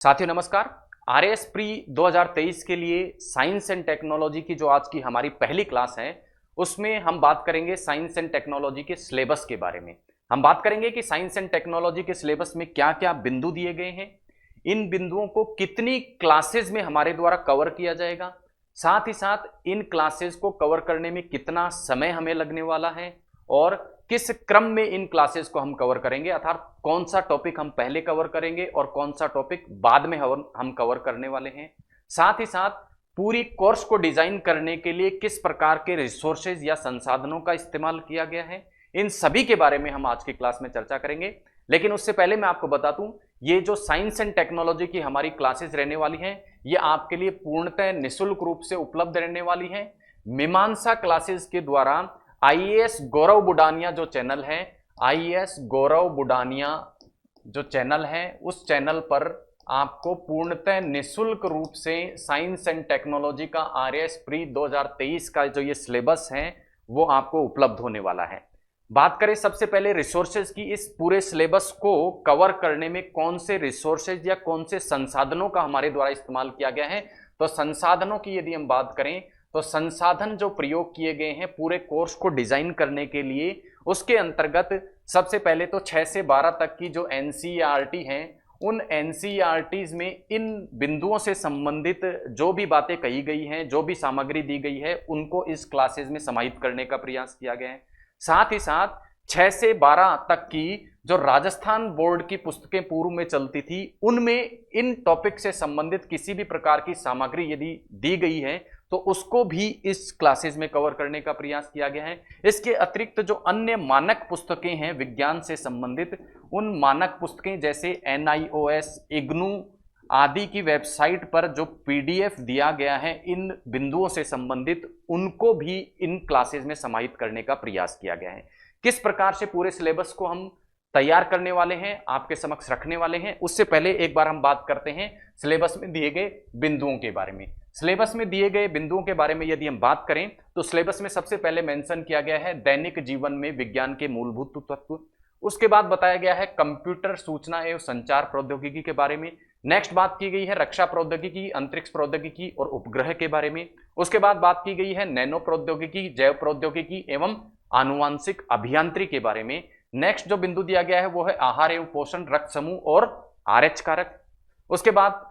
साथियों नमस्कार। RAS pre 2023 के लिए साइंस एंड टेक्नोलॉजी की जो आज की हमारी पहली क्लास है उसमें हम बात करेंगे साइंस एंड टेक्नोलॉजी के सिलेबस के बारे में। हम बात करेंगे कि साइंस एंड टेक्नोलॉजी के सिलेबस में क्या क्या बिंदु दिए गए हैं, इन बिंदुओं को कितनी क्लासेस में हमारे द्वारा कवर किया जाएगा, साथ ही साथ इन क्लासेस को कवर करने में कितना समय हमें लगने वाला है और किस क्रम में इन क्लासेस को हम कवर करेंगे, अर्थात कौन सा टॉपिक हम पहले कवर करेंगे और कौन सा टॉपिक बाद में हम कवर करने वाले हैं। साथ ही साथ पूरी कोर्स को डिजाइन करने के लिए किस प्रकार के रिसोर्सेज या संसाधनों का इस्तेमाल किया गया है, इन सभी के बारे में हम आज की क्लास में चर्चा करेंगे। लेकिन उससे पहले मैं आपको बता दूं, ये जो साइंस एंड टेक्नोलॉजी की हमारी क्लासेस रहने वाली हैं ये आपके लिए पूर्णतः निःशुल्क रूप से उपलब्ध रहने वाली हैं। मीमांसा क्लासेस के द्वारा आईएएस गौरव बुडानिया जो चैनल है, आईएएस गौरव बुडानिया जो चैनल है, उस चैनल पर आपको पूर्णतः निःशुल्क रूप से साइंस एंड टेक्नोलॉजी का आरएएस प्री 2023 का जो ये सिलेबस है वो आपको उपलब्ध होने वाला है। बात करें सबसे पहले रिसोर्सेज की, इस पूरे सिलेबस को कवर करने में कौन से रिसोर्सेज या कौन से संसाधनों का हमारे द्वारा इस्तेमाल किया गया है, तो संसाधनों की यदि हम बात करें तो संसाधन जो प्रयोग किए गए हैं पूरे कोर्स को डिजाइन करने के लिए, उसके अंतर्गत सबसे पहले तो 6 से 12 तक की जो एनसीईआरटी हैं, उन एनसीईआरटीज में इन बिंदुओं से संबंधित जो भी बातें कही गई हैं, जो भी सामग्री दी गई है, उनको इस क्लासेस में समाहित करने का प्रयास किया गया है। साथ ही साथ 6 से 12 तक की जो राजस्थान बोर्ड की पुस्तकें पूर्व में चलती थी, उनमें इन टॉपिक से संबंधित किसी भी प्रकार की सामग्री यदि दी गई है तो उसको भी इस क्लासेस में कवर करने का प्रयास किया गया है। इसके अतिरिक्त जो अन्य मानक पुस्तकें हैं विज्ञान से संबंधित, उन मानक पुस्तकें जैसे NIOS, इग्नू आदि की वेबसाइट पर जो PDF दिया गया है इन बिंदुओं से संबंधित, उनको भी इन क्लासेस में समाहित करने का प्रयास किया गया है। किस प्रकार से पूरे सिलेबस को हम तैयार करने वाले हैं, आपके समक्ष रखने वाले हैं, उससे पहले एक बार हम बात करते हैं सिलेबस में दिए गए बिंदुओं के बारे में। सिलेबस में दिए गए बिंदुओं के बारे में यदि हम बात करें तो सिलेबस में सबसे पहले मेंशन किया गया है दैनिक जीवन में विज्ञान के मूलभूत तत्व। उसके बाद बताया गया है कंप्यूटर सूचना एवं संचार प्रौद्योगिकी के बारे में। नेक्स्ट बात की गई है रक्षा प्रौद्योगिकी, अंतरिक्ष प्रौद्योगिकी और उपग्रह के बारे में। उसके बाद बात की गई है नैनो प्रौद्योगिकी, जैव प्रौद्योगिकी एवं आनुवांशिक अभियांत्रिकी के बारे में। नेक्स्ट जो बिंदु दिया गया है वो है आहार एवं पोषण, रक्त समूह और RH कारक। उसके बाद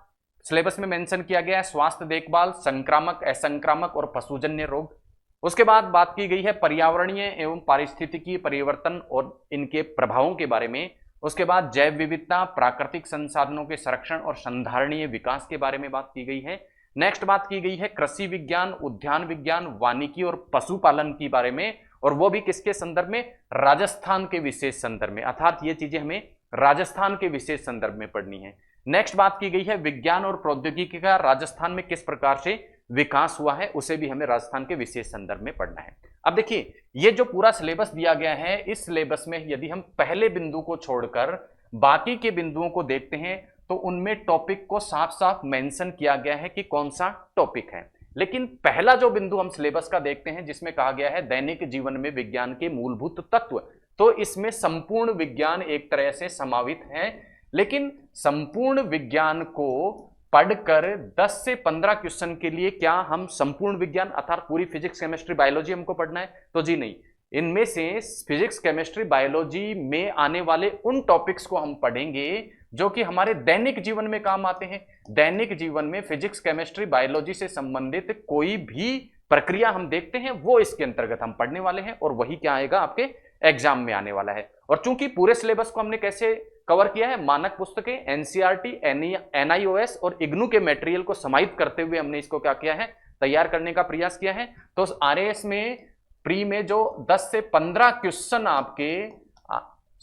सिलेबस में मेंशन किया गया है स्वास्थ्य देखभाल, संक्रामक, असंक्रामक और पशुजन्य रोग। उसके बाद बात की गई है पर्यावरणीय एवं पारिस्थितिकीय परिवर्तन और इनके प्रभावों के बारे में। उसके बाद जैव विविधता, प्राकृतिक संसाधनों के संरक्षण और संधारणीय विकास के बारे में बात की गई है। नेक्स्ट बात की गई है कृषि विज्ञान, उद्यान विज्ञान, वानिकी और पशुपालन के बारे में, और वो भी किसके संदर्भ में, राजस्थान के विशेष संदर्भ में, अर्थात ये चीजें हमें राजस्थान के विशेष संदर्भ में पढ़नी है। नेक्स्ट बात की गई है विज्ञान और प्रौद्योगिकी का राजस्थान में किस प्रकार से विकास हुआ है, उसे भी हमें राजस्थान के विशेष संदर्भ में पढ़ना है। अब देखिए ये जो पूरा सिलेबस दिया गया है, इस सिलेबस में यदि हम पहले बिंदु को छोड़कर बाकी के बिंदुओं को देखते हैं तो उनमें टॉपिक को साफ साफ मेंशन किया गया है कि कौन सा टॉपिक है। लेकिन पहला जो बिंदु हम सिलेबस का देखते हैं जिसमें कहा गया है दैनिक जीवन में विज्ञान के मूलभूत तत्व, तो इसमें संपूर्ण विज्ञान एक तरह से समावित है। लेकिन संपूर्ण विज्ञान को पढ़कर 10 से 15 क्वेश्चन के लिए क्या हम संपूर्ण विज्ञान अर्थात पूरी फिजिक्स, केमिस्ट्री, बायोलॉजी हमको पढ़ना है? तो जी नहीं, इनमें से फिजिक्स, केमिस्ट्री, बायोलॉजी में आने वाले उन टॉपिक्स को हम पढ़ेंगे जो कि हमारे दैनिक जीवन में काम आते हैं। दैनिक जीवन में फिजिक्स, केमिस्ट्री, बायोलॉजी से संबंधित कोई भी प्रक्रिया हम देखते हैं वो इसके अंतर्गत हम पढ़ने वाले हैं, और वही क्या आएगा आपके एग्जाम में आने वाला है। और चूंकि पूरे सिलेबस को हमने कैसे कवर किया है, मानक पुस्तकें, एनसीईआरटी, NIOS और इग्नू के मटेरियल को समाहित करते हुए हमने इसको क्या किया है, तैयार करने का प्रयास किया है। तो आरएएस में प्री में जो 10 से 15 क्वेश्चन आपके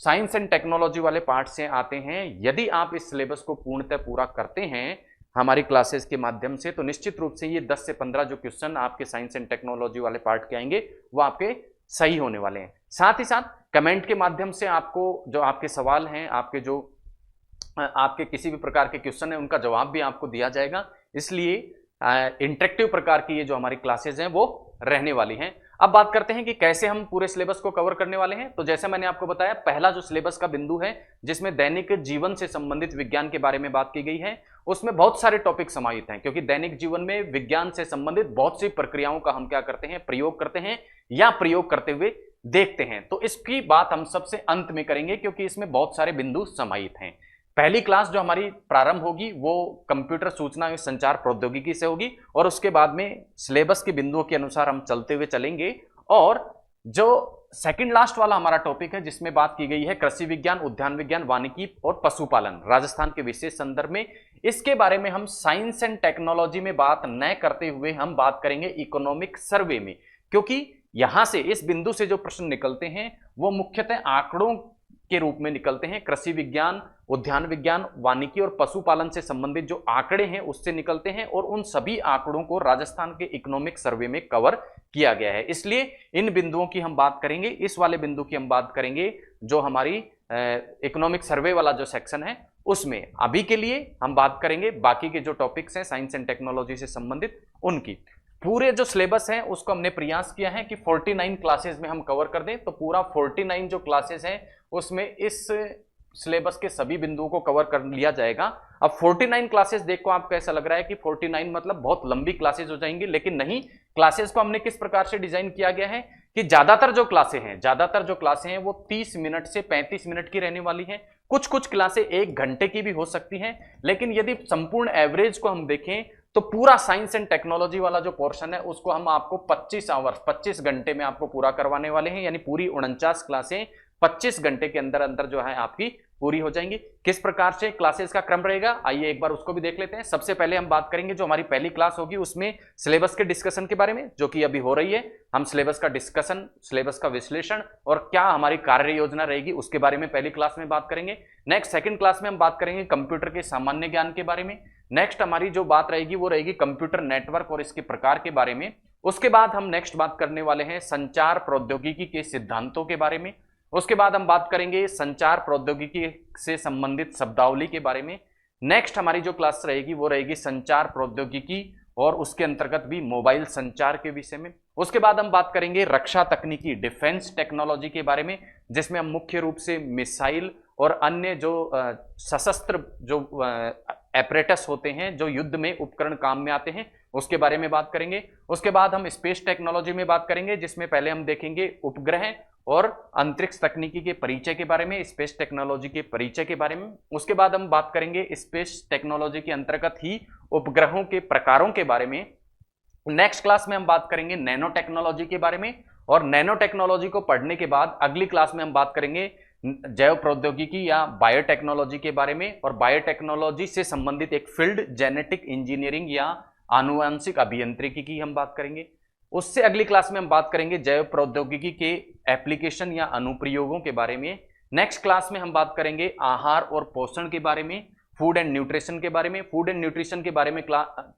साइंस एंड टेक्नोलॉजी वाले पार्ट से आते हैं, यदि आप इस सिलेबस को पूर्णतः पूरा करते हैं हमारी क्लासेस के माध्यम से, तो निश्चित रूप से ये 10 से 15 जो क्वेश्चन आपके साइंस एंड टेक्नोलॉजी वाले पार्ट के आएंगे वो आपके सही होने वाले हैं। साथ ही साथ कमेंट के माध्यम से आपको जो आपके सवाल हैं, आपके किसी भी प्रकार के क्वेश्चन है, उनका जवाब भी आपको दिया जाएगा। इसलिए इंटरेक्टिव प्रकार की ये जो हमारी क्लासेस हैं वो रहने वाली हैं। अब बात करते हैं कि कैसे हम पूरे सिलेबस को कवर करने वाले हैं। तो जैसे मैंने आपको बताया, पहला जो सिलेबस का बिंदु है जिसमें दैनिक जीवन से संबंधित विज्ञान के बारे में बात की गई है, उसमें बहुत सारे टॉपिक समाहित हैं, क्योंकि दैनिक जीवन में विज्ञान से संबंधित बहुत सी प्रक्रियाओं का हम क्या करते हैं, प्रयोग करते हैं या प्रयोग करते हुए देखते हैं। तो इसकी बात हम सबसे अंत में करेंगे, क्योंकि इसमें बहुत सारे बिंदु समाहित हैं। पहली क्लास जो हमारी प्रारंभ होगी वो कंप्यूटर सूचना एवं संचार प्रौद्योगिकी से होगी, और उसके बाद में सिलेबस के बिंदुओं के अनुसार हम चलते हुए चलेंगे। और जो सेकंड लास्ट वाला हमारा टॉपिक है जिसमें बात की गई है कृषि विज्ञान, उद्यान विज्ञान, वानिकी और पशुपालन, राजस्थान के विशेष संदर्भ में, इसके बारे में हम साइंस एंड टेक्नोलॉजी में बात न करते हुए हम बात करेंगे इकोनॉमिक सर्वे में, क्योंकि यहां से इस बिंदु से जो प्रश्न निकलते हैं वो मुख्यतः आंकड़ों के रूप में निकलते हैं। कृषि विज्ञान, उद्यान विज्ञान, वानिकी और पशुपालन से संबंधित जो आंकड़े हैं उससे निकलते हैं, और उन सभी आंकड़ों को राजस्थान के इकोनॉमिक सर्वे में कवर किया गया है। इसलिए इन बिंदुओं की हम बात करेंगे। इस वाले बिंदु की हम बात करेंगे जो हमारी इकोनॉमिक सर्वे वाला जो सेक्शन है उसमें। अभी के लिए हम बात करेंगे बाकी के जो टॉपिक्स हैं साइंस एंड टेक्नोलॉजी से संबंधित उनकी। पूरे जो सिलेबस है उसको हमने प्रयास किया है कि 49 क्लासेस में हम कवर कर दें, तो पूरा 49 जो क्लासेस हैं उसमें इस सिलेबस के सभी बिंदुओं को कवर कर लिया जाएगा। अब 49 क्लासेस देखो आपको ऐसा लग रहा है कि 49 मतलब बहुत लंबी क्लासेस हो जाएंगी, लेकिन नहीं, क्लासेस को हमने किस प्रकार से डिजाइन किया गया है कि ज्यादातर जो क्लासें हैं वो 30 मिनट से 35 मिनट की रहने वाली हैं। कुछ कुछ क्लासें 1 घंटे की भी हो सकती हैं, लेकिन यदि संपूर्ण एवरेज को हम देखें तो पूरा साइंस एंड टेक्नोलॉजी वाला जो पोर्शन है उसको हम आपको 25 घंटे में आपको पूरा करवाने वाले हैं, यानी पूरी 49 क्लासें 25 घंटे के अंदर अंदर जो है आपकी पूरी हो जाएंगी। किस प्रकार से क्लासेस का क्रम रहेगा आइए एक बार उसको भी देख लेते हैं। सबसे पहले हम बात करेंगे जो हमारी पहली क्लास होगी उसमें सिलेबस के डिस्कशन के बारे में, जो कि अभी हो रही है। हम सिलेबस का डिस्कशन, सिलेबस का विश्लेषण और क्या हमारी कार्य योजना रहेगी उसके बारे में पहली क्लास में बात करेंगे। नेक्स्ट सेकंड क्लास में हम बात करेंगे कंप्यूटर के सामान्य ज्ञान के बारे में। नेक्स्ट हमारी जो बात रहेगी वो रहेगी कंप्यूटर नेटवर्क और इसके प्रकार के बारे में। उसके बाद हम नेक्स्ट बात करने वाले हैं संचार प्रौद्योगिकी के सिद्धांतों के बारे में। उसके बाद हम बात करेंगे संचार प्रौद्योगिकी से संबंधित शब्दावली के बारे में। नेक्स्ट हमारी जो क्लास रहेगी वो रहेगी संचार प्रौद्योगिकी और उसके अंतर्गत भी मोबाइल संचार के विषय में। उसके बाद हम बात करेंगे रक्षा तकनीकी, डिफेंस टेक्नोलॉजी के बारे में, जिसमें हम मुख्य रूप से मिसाइल और अन्य जो सशस्त्र जो एपरेटस होते हैं जो युद्ध में उपकरण काम में आते हैं उसके बारे में बात करेंगे। उसके बाद हम स्पेस टेक्नोलॉजी में बात करेंगे, जिसमें पहले हम देखेंगे उपग्रह और अंतरिक्ष तकनीकी के परिचय के बारे में, स्पेस टेक्नोलॉजी के परिचय के बारे में। उसके बाद हम बात करेंगे स्पेस टेक्नोलॉजी के अंतर्गत ही उपग्रहों के प्रकारों के बारे में। नेक्स्ट क्लास में हम बात करेंगे नैनो टेक्नोलॉजी के बारे में, और नैनो टेक्नोलॉजी को पढ़ने के बाद अगली क्लास में हम बात करेंगे जैव प्रौद्योगिकी या बायोटेक्नोलॉजी के बारे में, और बायोटेक्नोलॉजी से संबंधित एक फील्ड जेनेटिक इंजीनियरिंग या आनुवंशिक अभियांत्रिकी की हम बात करेंगे। उससे अगली क्लास में हम बात करेंगे जैव प्रौद्योगिकी के एप्लीकेशन या अनुप्रयोगों के बारे में। नेक्स्ट क्लास में हम बात करेंगे आहार और पोषण के बारे में, फूड एंड न्यूट्रिशन के बारे में। फूड एंड न्यूट्रिशन के बारे में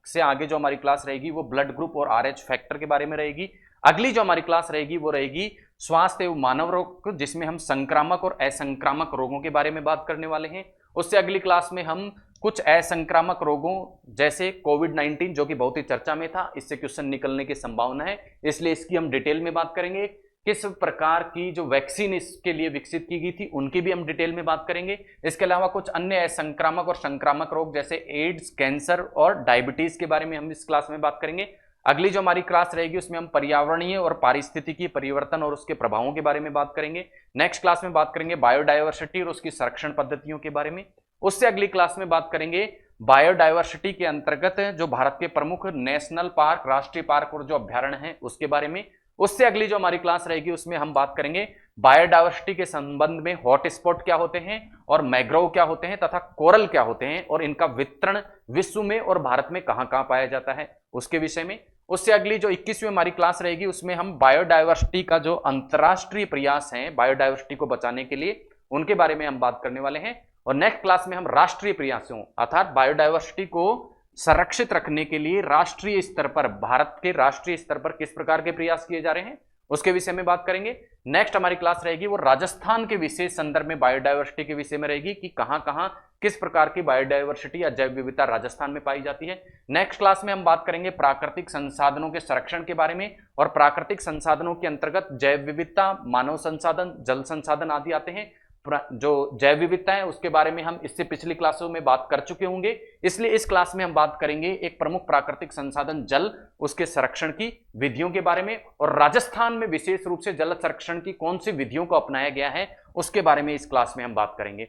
से आगे जो हमारी क्लास रहेगी वो ब्लड ग्रुप और RH फैक्टर के बारे में रहेगी। अगली जो हमारी क्लास रहेगी वो रहेगी स्वास्थ्य एवं मानव रोग, जिसमें हम संक्रामक और असंक्रामक रोगों के बारे में बात करने वाले हैं। उससे अगली क्लास में हम कुछ असंक्रामक रोगों जैसे कोविड-19 जो कि बहुत ही चर्चा में था, इससे क्वेश्चन निकलने की संभावना है, इसलिए इसकी हम डिटेल में बात करेंगे। किस प्रकार की जो वैक्सीन इसके लिए विकसित की गई थी उनकी भी हम डिटेल में बात करेंगे। इसके अलावा कुछ अन्य असंक्रामक और संक्रामक रोग जैसे एड्स, कैंसर और डायबिटीज के बारे में हम इस क्लास में बात करेंगे। अगली जो हमारी क्लास रहेगी उसमें हम पर्यावरणीय और पारिस्थितिकी परिवर्तन और उसके प्रभावों के बारे में बात करेंगे। नेक्स्ट क्लास में बात करेंगे बायोडायवर्सिटी और उसकी संरक्षण पद्धतियों के बारे में। उससे अगली क्लास में बात करेंगे बायोडायवर्सिटी के अंतर्गत जो भारत के प्रमुख नेशनल पार्क, राष्ट्रीय पार्क और जो अभ्यारण्य हैं उसके बारे में। उससे अगली जो हमारी क्लास रहेगी उसमें हम बात करेंगे बायोडायवर्सिटी के संबंध में हॉटस्पॉट क्या होते हैं और मैग्रोव क्या होते हैं तथा कोरल क्या होते हैं और इनका वितरण विश्व में और भारत में कहां कहां पाया जाता है उसके विषय में। उससे अगली जो 21वीं हमारी क्लास रहेगी उसमें हम बायोडायवर्सिटी का जो अंतर्राष्ट्रीय प्रयास है बायोडायवर्सिटी को बचाने के लिए उनके बारे में हम बात करने वाले हैं। और नेक्स्ट क्लास में हम राष्ट्रीय प्रयासों अर्थात बायोडायवर्सिटी को संरक्षित रखने के लिए राष्ट्रीय स्तर पर, भारत के राष्ट्रीय स्तर पर किस प्रकार के प्रयास किए जा रहे हैं उसके विषय में बात करेंगे। नेक्स्ट हमारी क्लास रहेगी वो राजस्थान के विशेष संदर्भ में बायोडायवर्सिटी के विषय में रहेगी कि कहां कहां किस प्रकार की बायोडायवर्सिटी या जैव विविधता राजस्थान में पाई जाती है। नेक्स्ट क्लास में हम बात करेंगे प्राकृतिक संसाधनों के संरक्षण के बारे में, और प्राकृतिक संसाधनों के अंतर्गत जैव विविधता, मानव संसाधन, जल संसाधन आदि आते हैं। जो जैव विविधता है उसके बारे में हम इससे पिछली क्लासों में बात कर चुके होंगे, इसलिए इस क्लास में हम बात करेंगे एक प्रमुख प्राकृतिक संसाधन जल, उसके संरक्षण की विधियों के बारे में, और राजस्थान में विशेष रूप से जल संरक्षण की कौन सी विधियों को अपनाया गया है उसके बारे में इस क्लास में हम बात करेंगे।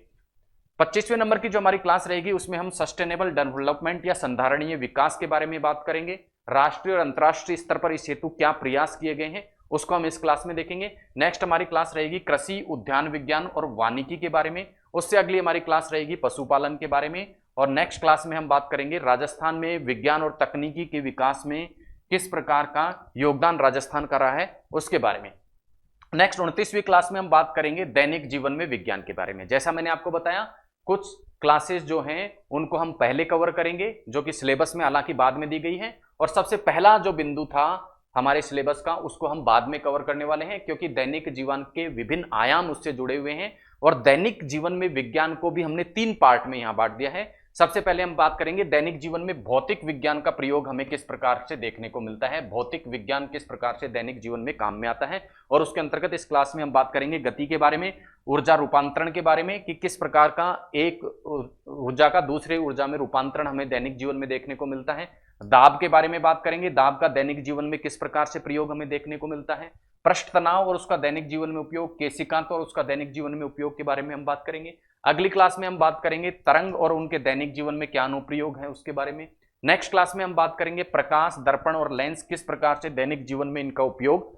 25वें नंबर की जो हमारी क्लास रहेगी उसमें हम सस्टेनेबल डेवलपमेंट या संधारणीय विकास के बारे में बात करेंगे। राष्ट्रीय और अंतर्राष्ट्रीय स्तर पर इस हेतु क्या प्रयास किए गए हैं उसको हम इस क्लास में देखेंगे। नेक्स्ट हमारी क्लास रहेगी कृषि, उद्यान विज्ञान और वानिकी के बारे में। उससे अगली हमारी क्लास रहेगी पशुपालन के बारे में। और नेक्स्ट क्लास में हम बात करेंगे राजस्थान में विज्ञान और तकनीकी के विकास में किस प्रकार का योगदान राजस्थान का रहा है उसके बारे में। नेक्स्ट 29वीं क्लास में हम बात करेंगे दैनिक जीवन में विज्ञान के बारे में। जैसा मैंने आपको बताया कुछ क्लासेस जो हैं उनको हम पहले कवर करेंगे जो कि सिलेबस में हालांकि बाद में दी गई है, और सबसे पहला जो बिंदु था हमारे सिलेबस का उसको हम बाद में कवर करने वाले हैं, क्योंकि दैनिक जीवन के विभिन्न आयाम उससे जुड़े हुए हैं। और दैनिक जीवन में विज्ञान को भी हमने 3 पार्ट में यहां बांट दिया है। सबसे पहले हम बात करेंगे दैनिक जीवन में भौतिक विज्ञान का प्रयोग हमें किस प्रकार से देखने को मिलता है, भौतिक विज्ञान किस प्रकार से दैनिक जीवन में काम में आता है। और उसके अंतर्गत इस क्लास में हम बात करेंगे गति के बारे में, ऊर्जा रूपांतरण के बारे में कि किस प्रकार का एक ऊर्जा का दूसरे ऊर्जा में रूपांतरण हमें दैनिक जीवन में देखने को मिलता है। दाब के बारे में बात करेंगे, दाब का दैनिक जीवन में किस प्रकार से प्रयोग हमें देखने को मिलता है। पृष्ठ तनाव और उसका दैनिक जीवन में उपयोग, केशिकांत और उसका दैनिक जीवन में उपयोग के बारे में हम बात करेंगे। अगली क्लास में हम बात करेंगे तरंग और उनके दैनिक जीवन में क्या अनुप्रयोग है उसके बारे में। नेक्स्ट क्लास में हम बात करेंगे प्रकाश, दर्पण और लेंस किस प्रकार से दैनिक जीवन में इनका उपयोग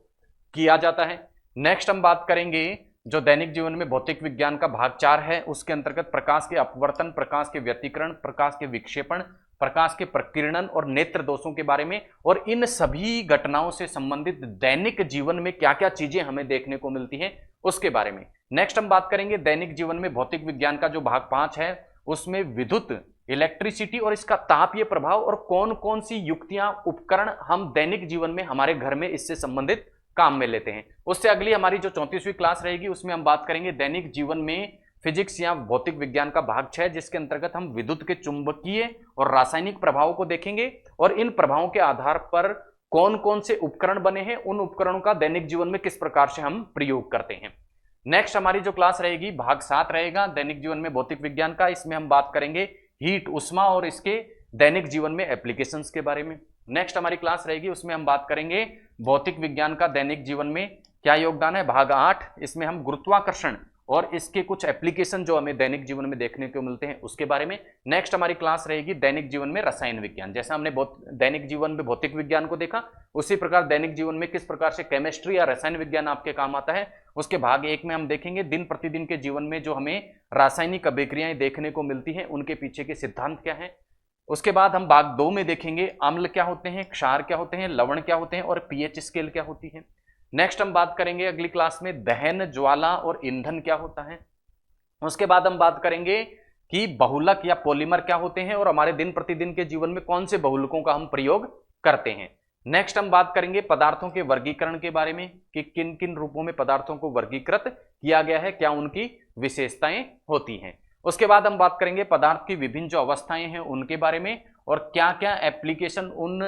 किया जाता है। नेक्स्ट हम बात करेंगे जो दैनिक जीवन में भौतिक विज्ञान का भाग 4 है उसके अंतर्गत प्रकाश के अपवर्तन, प्रकाश के व्यतिकरण, प्रकाश के विक्षेपण, प्रकाश के प्रकीर्णन और नेत्र दोषों के बारे में, और इन सभी घटनाओं से संबंधित दैनिक जीवन में क्या क्या चीजें हमें देखने को मिलती हैं उसके बारे में। नेक्स्ट हम बात करेंगे दैनिक जीवन में भौतिक विज्ञान का जो भाग 5 है उसमें विद्युत, इलेक्ट्रिसिटी और इसका तापीय प्रभाव और कौन कौन सी युक्तियां, उपकरण हम दैनिक जीवन में हमारे घर में इससे संबंधित काम में लेते हैं। उससे अगली हमारी जो 34वीं क्लास रहेगी उसमें हम बात करेंगे दैनिक जीवन में फिजिक्स या भौतिक विज्ञान का भाग 6 जिसके अंतर्गत हम विद्युत के चुंबकीय और रासायनिक प्रभावों को देखेंगे, और इन प्रभावों के आधार पर कौन कौन से उपकरण बने हैं, उन उपकरणों का दैनिक जीवन में किस प्रकार से हम प्रयोग करते हैं। नेक्स्ट हमारी जो क्लास रहेगी भाग 7 रहेगा दैनिक जीवन में भौतिक विज्ञान का। इसमें हम बात करेंगे हीट, उष्मा और इसके दैनिक जीवन में एप्लीकेशंस के बारे में। नेक्स्ट हमारी क्लास रहेगी उसमें हम बात करेंगे भौतिक विज्ञान का दैनिक जीवन में क्या योगदान है, भाग 8। इसमें हम गुरुत्वाकर्षण और इसके कुछ एप्लीकेशन जो हमें दैनिक जीवन में देखने को मिलते हैं उसके बारे में। नेक्स्ट हमारी क्लास रहेगी दैनिक जीवन में रसायन विज्ञान। जैसा हमने दैनिक जीवन में भौतिक विज्ञान को देखा उसी प्रकार दैनिक जीवन में किस प्रकार से केमिस्ट्री या रसायन विज्ञान आपके काम आता है उसके भाग 1 में हम देखेंगे दिन प्रतिदिन के जीवन में जो हमें रासायनिक अभिक्रियाएं देखने को मिलती हैं उनके पीछे के सिद्धांत क्या है। उसके बाद हम भाग 2 में देखेंगे अम्ल क्या होते हैं, क्षार क्या होते हैं, लवण क्या होते हैं और पीएच स्केल क्या होती है। नेक्स्ट हम बात करेंगे अगली क्लास में दहन, ज्वाला और ईंधन क्या होता है। उसके बाद हम बात करेंगे कि बहुलक या पॉलीमर क्या होते हैं और हमारे दिन प्रतिदिन के जीवन में कौन से बहुलकों का हम प्रयोग करते हैं। नेक्स्ट हम बात करेंगे पदार्थों के वर्गीकरण के बारे में कि किन किन रूपों में पदार्थों को वर्गीकृत किया गया है, क्या उनकी विशेषताएं होती हैं। उसके बाद हम बात करेंगे पदार्थ की विभिन्न जो अवस्थाएं हैं उनके बारे में और क्या क्या एप्लीकेशन उन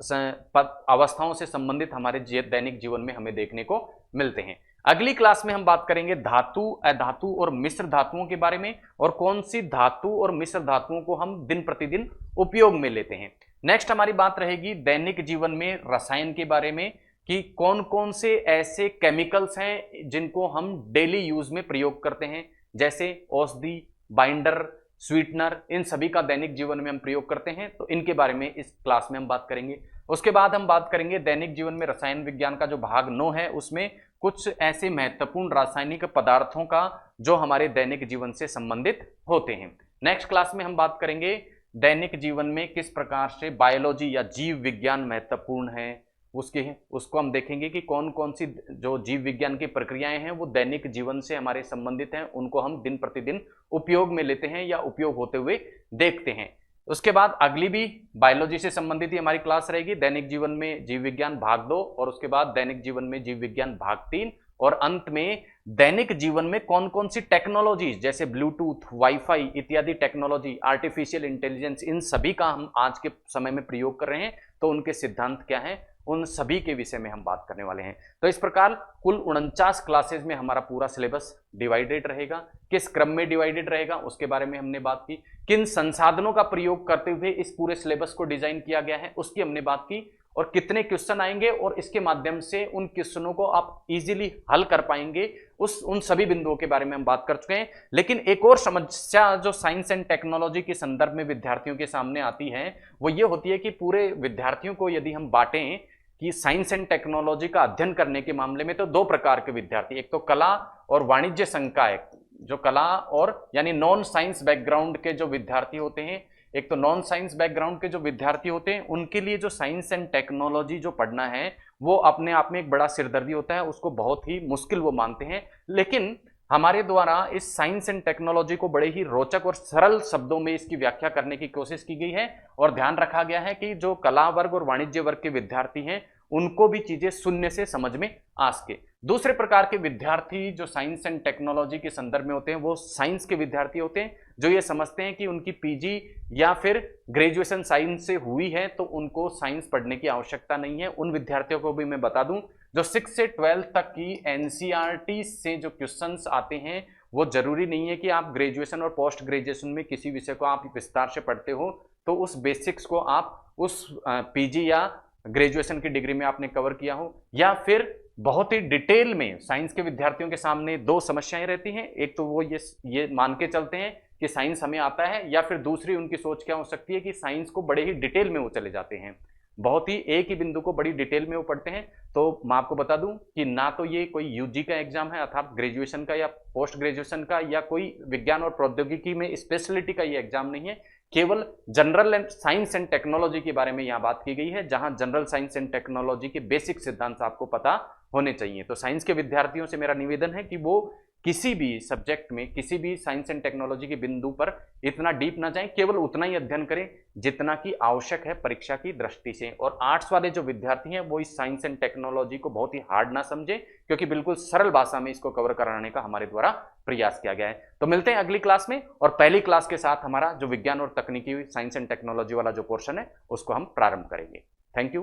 अवस्थाओं से संबंधित हमारे दैनिक जीवन में हमें देखने को मिलते हैं। अगली क्लास में हम बात करेंगे धातु, अधातु और मिश्र धातुओं के बारे में और कौन सी धातु और मिश्र धातुओं को हम दिन प्रतिदिन उपयोग में लेते हैं। नेक्स्ट हमारी बात रहेगी दैनिक जीवन में रसायन के बारे में कि कौन कौन से ऐसे केमिकल्स हैं जिनको हम डेली यूज में प्रयोग करते हैं, जैसे औषधि, बाइंडर, स्वीटनर, इन सभी का दैनिक जीवन में हम प्रयोग करते हैं, तो इनके बारे में इस क्लास में हम बात करेंगे। उसके बाद हम बात करेंगे दैनिक जीवन में रसायन विज्ञान का जो भाग 9 है उसमें कुछ ऐसे महत्वपूर्ण रासायनिक पदार्थों का जो हमारे दैनिक जीवन से संबंधित होते हैं। नेक्स्ट क्लास में हम बात करेंगे दैनिक जीवन में किस प्रकार से बायोलॉजी या जीव विज्ञान महत्वपूर्ण है, उसको हम देखेंगे कि कौन कौन सी जो जीव विज्ञान की प्रक्रियाएं हैं वो दैनिक जीवन से हमारे संबंधित हैं, उनको हम दिन प्रतिदिन उपयोग में लेते हैं या उपयोग होते हुए देखते हैं। उसके बाद अगली भी बायोलॉजी से संबंधित ही हमारी क्लास रहेगी, दैनिक जीवन में जीव विज्ञान भाग 2 और उसके बाद दैनिक जीवन में जीव विज्ञान भाग 3 और अंत में दैनिक जीवन में कौन कौन सी टेक्नोलॉजीज जैसे ब्लूटूथ, वाईफाई इत्यादि टेक्नोलॉजी, आर्टिफिशियल इंटेलिजेंस, इन सभी का हम आज के समय में प्रयोग कर रहे हैं, तो उनके सिद्धांत क्या हैं उन सभी के विषय में हम बात करने वाले हैं। तो इस प्रकार कुल 49 क्लासेज में हमारा पूरा सिलेबस डिवाइडेड रहेगा। किस क्रम में डिवाइडेड रहेगा उसके बारे में हमने बात की। किन संसाधनों का प्रयोग करते हुए इस पूरे सिलेबस को डिजाइन किया गया है उसकी हमने बात की, और कितने क्वेश्चन आएंगे और इसके माध्यम से उन क्वेश्चनों को आप इजीली हल कर पाएंगे, उन सभी बिंदुओं के बारे में हम बात कर चुके हैं। लेकिन एक और समस्या जो साइंस एंड टेक्नोलॉजी के संदर्भ में विद्यार्थियों के सामने आती है वो ये होती है कि पूरे विद्यार्थियों को यदि हम बांटें कि साइंस एंड टेक्नोलॉजी का अध्ययन करने के मामले में, तो दो प्रकार के विद्यार्थी, एक तो कला और वाणिज्य संकाय, जो कला और यानी नॉन साइंस बैकग्राउंड के जो विद्यार्थी होते हैं, एक तो नॉन साइंस बैकग्राउंड के जो विद्यार्थी होते हैं उनके लिए जो साइंस एंड टेक्नोलॉजी जो पढ़ना है वो अपने आप में एक बड़ा सिरदर्दी होता है, उसको बहुत ही मुश्किल वो मानते हैं। लेकिन हमारे द्वारा इस साइंस एंड टेक्नोलॉजी को बड़े ही रोचक और सरल शब्दों में इसकी व्याख्या करने की कोशिश की गई है, और ध्यान रखा गया है कि जो कला वर्ग और वाणिज्य वर्ग के विद्यार्थी हैं उनको भी चीजें शून्य से समझ में आ सके। दूसरे प्रकार के विद्यार्थी जो साइंस एंड टेक्नोलॉजी के संदर्भ में होते हैं वो साइंस के विद्यार्थी होते हैं, जो ये समझते हैं कि उनकी पीजी या फिर ग्रेजुएशन साइंस से हुई है तो उनको साइंस पढ़ने की आवश्यकता नहीं है। उन विद्यार्थियों को भी मैं बता दूं जो 6 से 12 तक की एनसीईआरटी से जो क्वेश्चंस आते हैं वो जरूरी नहीं है कि आप ग्रेजुएशन और पोस्ट ग्रेजुएशन में किसी विषय को आप विस्तार से पढ़ते हो तो उस बेसिक्स को आप उस पीजी या ग्रेजुएशन की डिग्री में आपने कवर किया हो, या फिर बहुत ही डिटेल में। साइंस के विद्यार्थियों के सामने दो समस्याएं रहती हैं, एक तो वो ये मान के चलते हैं कि साइंस हमें आता है, या फिर दूसरी उनकी सोच क्या हो सकती है कि साइंस को बड़े ही डिटेल में वो चले जाते हैं, बहुत ही एक ही बिंदु को बड़ी डिटेल में वो पढ़ते हैं। तो मैं आपको बता दूं कि ना तो ये कोई यूजी का एग्जाम है अर्थात ग्रेजुएशन का या पोस्ट ग्रेजुएशन का, या कोई विज्ञान और प्रौद्योगिकी में स्पेशलिटी का ये एग्जाम नहीं है, केवल general and science and technology के बारे में यहाँ बात की गई है, जहां जनरल साइंस एंड टेक्नोलॉजी के बेसिक सिद्धांत आपको पता होने चाहिए। तो साइंस के विद्यार्थियों से मेरा निवेदन है कि वो किसी भी सब्जेक्ट में किसी भी साइंस एंड टेक्नोलॉजी के बिंदु पर इतना डीप ना जाएं, केवल उतना ही अध्ययन करें जितना कि आवश्यक है परीक्षा की दृष्टि से। और आर्ट्स वाले जो विद्यार्थी हैं वो इस साइंस एंड टेक्नोलॉजी को बहुत ही हार्ड ना समझें, क्योंकि बिल्कुल सरल भाषा में इसको कवर कराने का हमारे द्वारा प्रयास किया गया है। तो मिलते हैं अगली क्लास में, और पहली क्लास के साथ हमारा जो विज्ञान और तकनीकी साइंस एंड टेक्नोलॉजी वाला जो पोर्शन है उसको हम प्रारंभ करेंगे। Thank you.